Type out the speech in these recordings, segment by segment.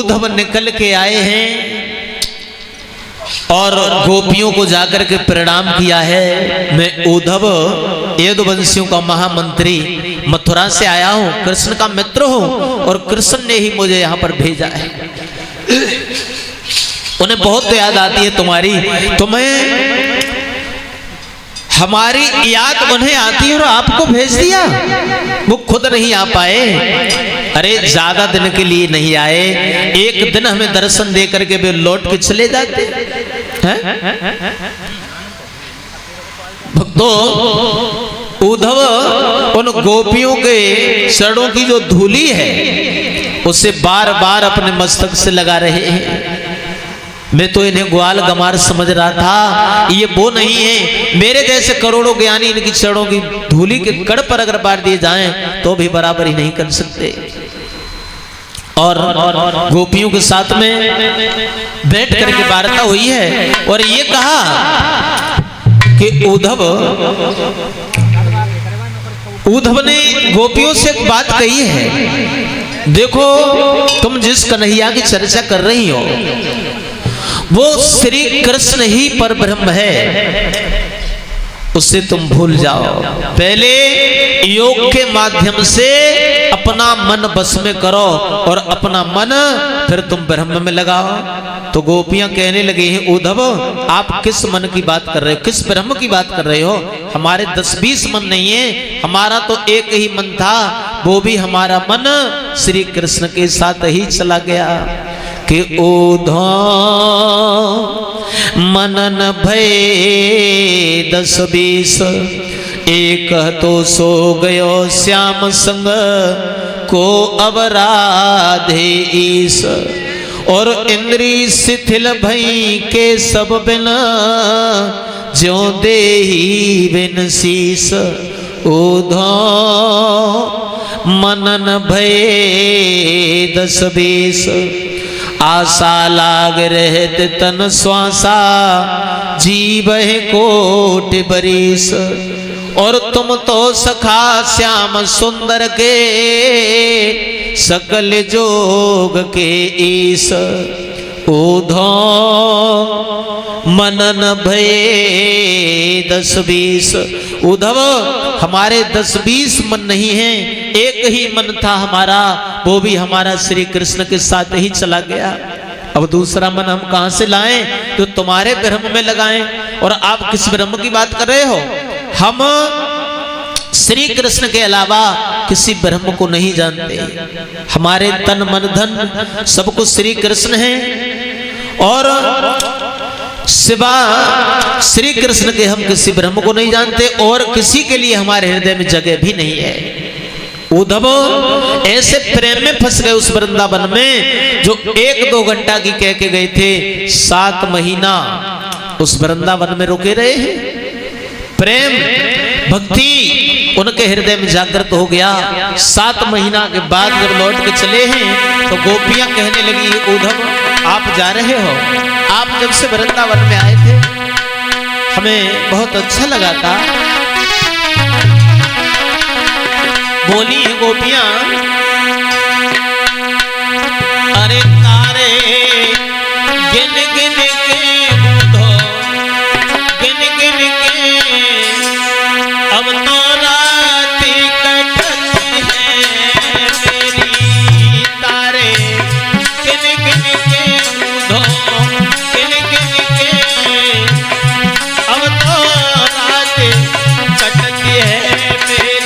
उद्धव निकल के आए हैं और गोपियों को जाकर के प्रणाम किया है। मैं उद्धव यदुवंशियों का महामंत्री मथुरा से आया हूं, कृष्ण का मित्र हूं और कृष्ण ने ही मुझे यहां पर भेजा है। उन्हें बहुत याद आती है तुम्हारी, तुम्हें हमारी याद उन्हें आती है और आपको भेज दिया। वो खुद नहीं आ पाए। अरे ज्यादा दिन के लिए नहीं आए, एक दिन हमें दर्शन दे करके वे लौट के चले जाते हैं। भक्तों, उद्धव उन गोपियों के चरणों की जो धूली है उसे बार बार अपने मस्तक से लगा रहे हैं। मैं तो इन्हें ग्वाल गमार समझ रहा था, ये वो नहीं है। मेरे जैसे करोड़ों ज्ञानी इनकी चरणों की धूली के कण पर अगर बार दिए जाएं तो भी बराबरी नहीं कर सकते। और गोपियों के साथ में बैठ करके वार्ता हुई है और ये कहा कि उद्धव ने गोपियों से एक बात कही है, देखो तुम जिस कन्हैया की चर्चा कर रही हो वो श्री कृष्ण ही पर ब्रह्म है, उससे तुम भूल जाओ। पहले योग के माध्यम से अपना मन बस में करो और अपना मन फिर तुम ब्रह्म में लगाओ। तो गोपियां कहने लगी हैं, उद्धव आप किस मन की बात कर रहे हो, किस ब्रह्म की बात कर रहे हो? हमारे 10-20 मन नहीं है, हमारा तो एक ही मन था, वो भी हमारा मन श्री कृष्ण के साथ ही चला गया। कि उद्धव मनन भय 10-20, एक तो सो गयो श्याम संग को अब राधे ईस। और इंद्री शिथिल भई के सब बिन ज्यों देही बिन शीस। उद्धव मनन भय 10-20, आशा लाग रहत तन श्वासा जीव है कोट बरीस। और तुम तो सखा श्याम सुंदर के सकल जोग के ईस। उद्धव मनन भय 10-20, उद्धव हमारे 10-20 मन नहीं है, एक ही मन था हमारा, वो भी हमारा श्री कृष्ण के साथ ही चला गया। अब दूसरा मन हम कहां से लाएं तो तुम्हारे ब्रह्म में लगाएं। और आप किस ब्रह्म की बात कर रहे हो? हम श्री कृष्ण के अलावा किसी ब्रह्म को नहीं जानते। हमारे तन मन धन सब कुछ श्री कृष्ण है और सिवा श्री कृष्ण के हम किसी ब्रह्म को नहीं जानते और किसी के लिए हमारे हृदय में जगह भी नहीं है। उद्धव ऐसे प्रेम में फंस गए उस वृंदावन में जो 1-2 घंटा की कह के गए थे, 7 महीना उस वृंदावन में रुके रहे हैं। प्रेम भक्ति उनके हृदय में जागृत हो गया। 7 महीना के बाद जब लौट के चले हैं तो गोपियां कहने लगी, उद्धव आप जा रहे हो, आप जब से वृंदावन में आए थे हमें बहुत अच्छा लगा था। बोली है गोपियां, अरे तारे गिन गिन के बूढ़ो, गिन गिन के अब तो रात कटती है मेरी। तारे गिन गिन के बूढ़ो, गिन गिन के अब तो रात कटती है मेरी।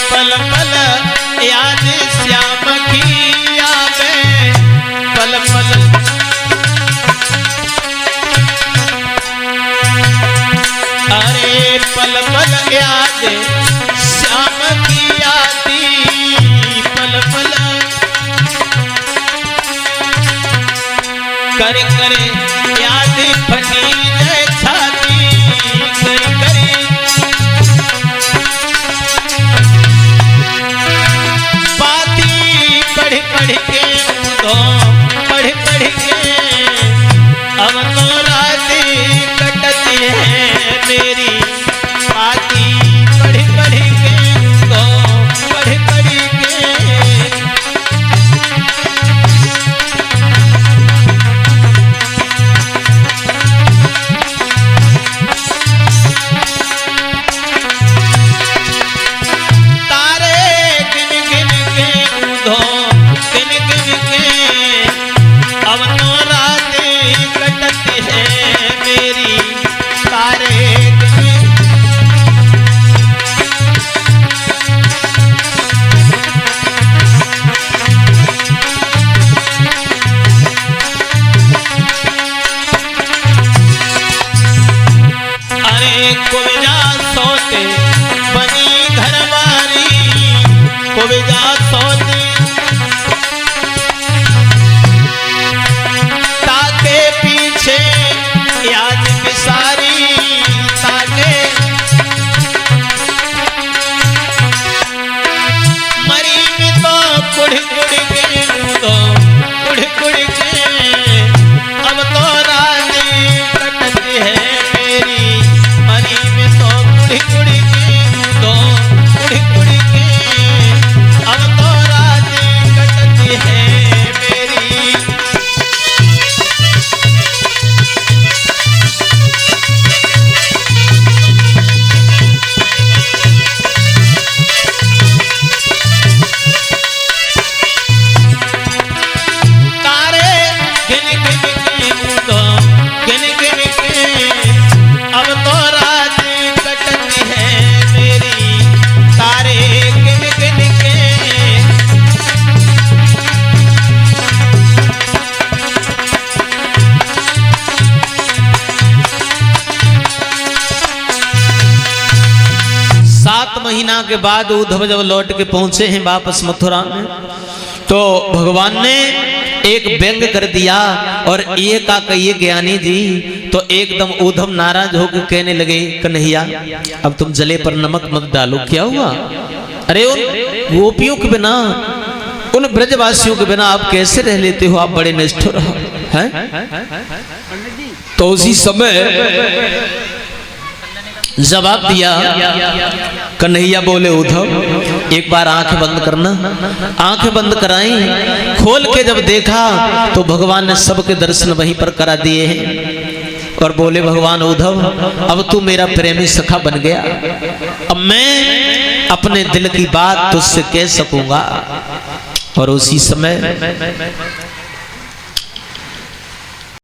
पल पल याद श्याम की आवे, पल पल अरे पल पल याद श्याम की आती, पल पल करे करे याद फटी है छाती, करे करे बनी घरवारी को भी जा सोती ताके पीछे याद की सारी ताके मरी में तो कुड़ कुड़ के तो कुड़ कुड़ के अब तो रानी कटती है मेरी मरी में तो कुड़ कुड़ के तो कुड़ कुड़ के अब तो रानी कटती है मेरी। तारे गिन गिन के तो गिन गिन के अब तो रात कटती है मेरी तारे गिन गिन के। सात महीना के बाद उद्धव जब लौट के पहुंचे हैं वापस मथुरा में तो भगवान ने एक व्यंग कर दिया और ये का कहिए ज्ञानी जी तो एकदम उद्धव नाराज होकर कहने लगे कन्हैया अब तुम जले पर नमक मत डालो क्या हुआ। अरे उन गोपियों के बिना उन ब्रजवासियों के बिना आप कैसे रह लेते हो आप बड़े निष्ठुर हैं। तो उसी समय जवाब दिया कन्हैया बोले उद्धव एक बार आंखें बंद करना। आंखें बंद कराई खोल के जब देखा तो भगवान ने सबके दर्शन वहीं पर करा दिए हैं और बोले भगवान उद्धव अब तू मेरा प्रेमी सखा बन गया अब मैं अपने दिल की बात तुझसे कह सकूंगा। और उसी समय